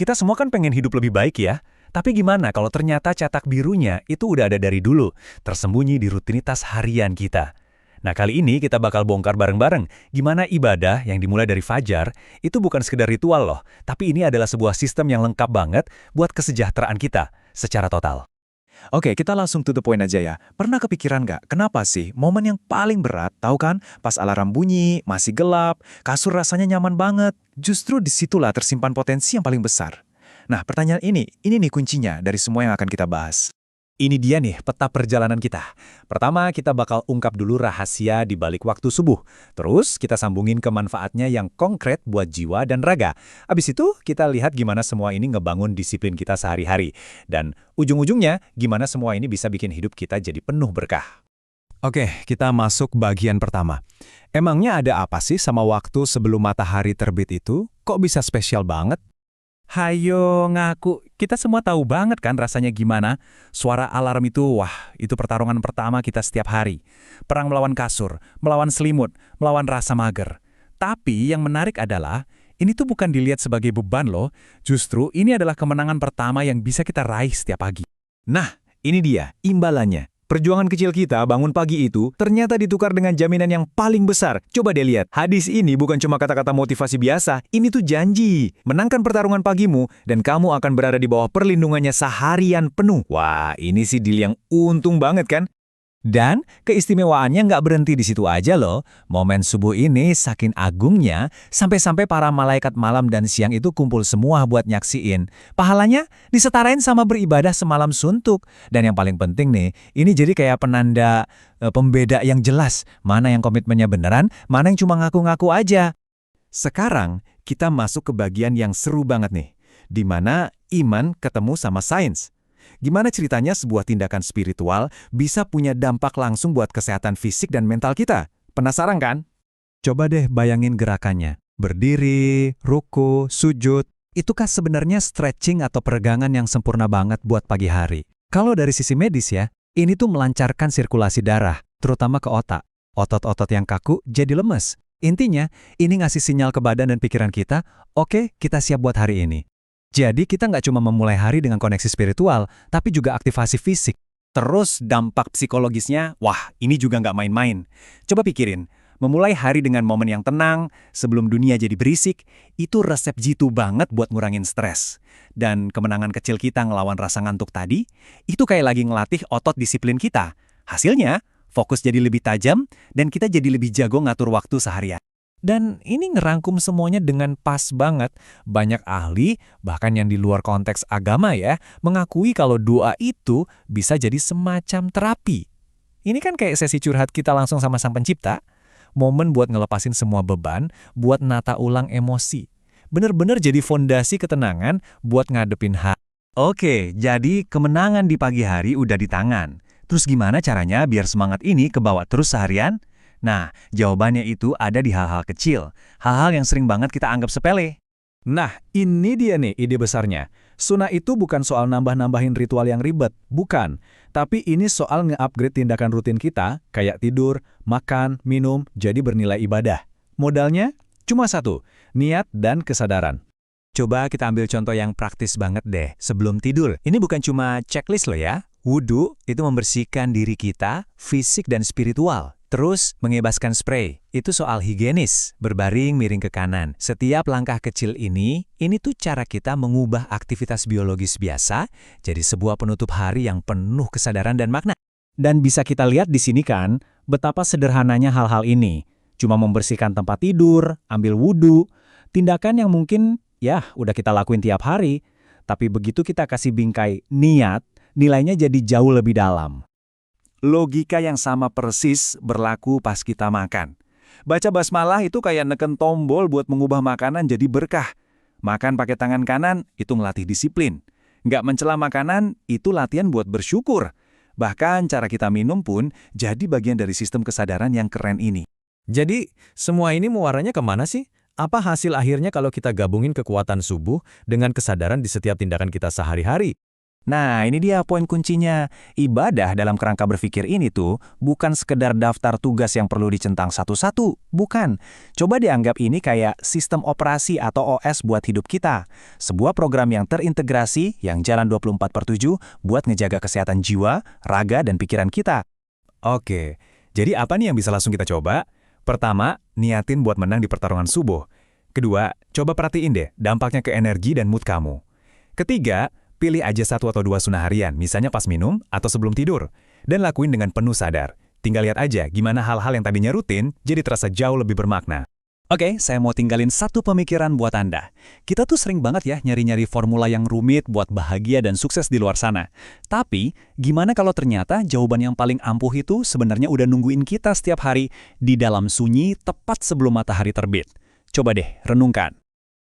kita semua kan pengen hidup lebih baik ya. Tapi gimana kalau ternyata cetak birunya itu udah ada dari dulu, tersembunyi di rutinitas harian kita. Nah, kali ini kita bakal bongkar bareng-bareng gimana ibadah yang dimulai dari fajar itu bukan sekedar ritual loh, tapi ini adalah sebuah sistem yang lengkap banget buat kesejahteraan kita secara total. Oke, kita langsung to the point aja ya. Pernah kepikiran nggak, kenapa sih momen yang paling berat, tahu kan? Pas alarm bunyi, masih gelap, kasur rasanya nyaman banget. Justru disitulah tersimpan potensi yang paling besar. Nah, pertanyaan ini nih kuncinya dari semua yang akan kita bahas. Ini dia nih peta perjalanan kita. Pertama, kita bakal ungkap dulu rahasia di balik waktu subuh. Terus, kita sambungin ke manfaatnya yang konkret buat jiwa dan raga. Abis itu, kita lihat gimana semua ini ngebangun disiplin kita sehari-hari. Dan ujung-ujungnya, gimana semua ini bisa bikin hidup kita jadi penuh berkah. Oke, kita masuk bagian pertama. Emangnya ada apa sih sama waktu sebelum matahari terbit itu? Kok bisa spesial banget? Hayo ngaku, kita semua tahu banget kan rasanya gimana. Suara alarm itu, wah, itu pertarungan pertama kita setiap hari. Perang melawan kasur, melawan selimut, melawan rasa mager. Tapi yang menarik adalah, ini tuh bukan dilihat sebagai beban loh. Justru ini adalah kemenangan pertama yang bisa kita raih setiap pagi. Nah, ini dia imbalannya. Perjuangan kecil kita bangun pagi itu ternyata ditukar dengan jaminan yang paling besar. Coba deh lihat, hadis ini bukan cuma kata-kata motivasi biasa, ini tuh janji. Menangkan pertarungan pagimu dan kamu akan berada di bawah perlindungannya seharian penuh. Wah, ini sih deal yang untung banget kan? Dan keistimewaannya nggak berhenti di situ aja loh. Momen subuh ini saking agungnya, sampai-sampai para malaikat malam dan siang itu kumpul semua buat nyaksiin. Pahalanya disetarain sama beribadah semalam suntuk. Dan yang paling penting nih, ini jadi kayak penanda pembeda yang jelas. Mana yang komitmennya beneran, mana yang cuma ngaku-ngaku aja. Sekarang kita masuk ke bagian yang seru banget nih. Di mana iman ketemu sama sains. Gimana ceritanya sebuah tindakan spiritual bisa punya dampak langsung buat kesehatan fisik dan mental kita? Penasaran kan? Coba deh bayangin gerakannya. Berdiri, ruku, sujud. Itu kan sebenarnya stretching atau peregangan yang sempurna banget buat pagi hari. Kalau dari sisi medis ya, ini tuh melancarkan sirkulasi darah, terutama ke otak. Otot-otot yang kaku jadi lemes. Intinya, ini ngasih sinyal ke badan dan pikiran kita, oke, kita siap buat hari ini. Jadi kita nggak cuma memulai hari dengan koneksi spiritual, tapi juga aktivasi fisik. Terus dampak psikologisnya, wah ini juga nggak main-main. Coba pikirin, memulai hari dengan momen yang tenang, sebelum dunia jadi berisik, itu resep jitu banget buat ngurangin stres. Dan kemenangan kecil kita ngelawan rasa ngantuk tadi, itu kayak lagi ngelatih otot disiplin kita. Hasilnya, fokus jadi lebih tajam, dan kita jadi lebih jago ngatur waktu seharian. Dan ini ngerangkum semuanya dengan pas banget. Banyak ahli, bahkan yang di luar konteks agama ya, mengakui kalau doa itu bisa jadi semacam terapi. Ini kan kayak sesi curhat kita langsung sama Sang Pencipta. Momen buat ngelepasin semua beban, buat nata ulang emosi. Bener-bener jadi fondasi ketenangan buat ngadepin hati. Oke, jadi kemenangan di pagi hari udah di tangan. Terus gimana caranya biar semangat ini kebawa terus seharian? Nah, jawabannya itu ada di hal-hal kecil. Hal-hal yang sering banget kita anggap sepele. Nah, ini dia nih ide besarnya. Sunnah itu bukan soal nambah-nambahin ritual yang ribet. Bukan. Tapi ini soal nge-upgrade tindakan rutin kita, kayak tidur, makan, minum, jadi bernilai ibadah. Modalnya cuma satu, niat dan kesadaran. Coba kita ambil contoh yang praktis banget deh. Sebelum tidur, ini bukan cuma checklist loh ya. Wudhu itu membersihkan diri kita, fisik dan spiritual. Terus, mengebaskan spray. Itu soal higienis, berbaring miring ke kanan. Setiap langkah kecil ini tuh cara kita mengubah aktivitas biologis biasa jadi sebuah penutup hari yang penuh kesadaran dan makna. Dan bisa kita lihat di sini kan, betapa sederhananya hal-hal ini. Cuma membersihkan tempat tidur, ambil wudhu, tindakan yang mungkin, ya udah kita lakuin tiap hari. Tapi begitu kita kasih bingkai niat, nilainya jadi jauh lebih dalam. Logika yang sama persis berlaku pas kita makan. Baca basmalah itu kayak neken tombol buat mengubah makanan jadi berkah. Makan pakai tangan kanan itu ngelatih disiplin. Nggak mencela makanan itu latihan buat bersyukur. Bahkan cara kita minum pun jadi bagian dari sistem kesadaran yang keren ini. Jadi, semua ini muaranya kemana sih? Apa hasil akhirnya kalau kita gabungin kekuatan subuh dengan kesadaran di setiap tindakan kita sehari-hari? Nah, ini dia poin kuncinya. Ibadah dalam kerangka berpikir ini tuh bukan sekedar daftar tugas yang perlu dicentang satu-satu. Bukan. Coba dianggap ini kayak sistem operasi atau OS buat hidup kita. Sebuah program yang terintegrasi, yang jalan 24/7 buat ngejaga kesehatan jiwa, raga, dan pikiran kita. Oke, jadi apa nih yang bisa langsung kita coba? Pertama, niatin buat menang di pertarungan subuh. Kedua, coba perhatiin deh dampaknya ke energi dan mood kamu. Ketiga, pilih aja 1 atau 2 sunnah harian, misalnya pas minum atau sebelum tidur. Dan lakuin dengan penuh sadar. Tinggal lihat aja gimana hal-hal yang tadinya rutin jadi terasa jauh lebih bermakna. Oke, saya mau tinggalin satu pemikiran buat Anda. Kita tuh sering banget ya nyari-nyari formula yang rumit buat bahagia dan sukses di luar sana. Tapi, gimana kalau ternyata jawaban yang paling ampuh itu sebenarnya udah nungguin kita setiap hari di dalam sunyi tepat sebelum matahari terbit? Coba deh, renungkan.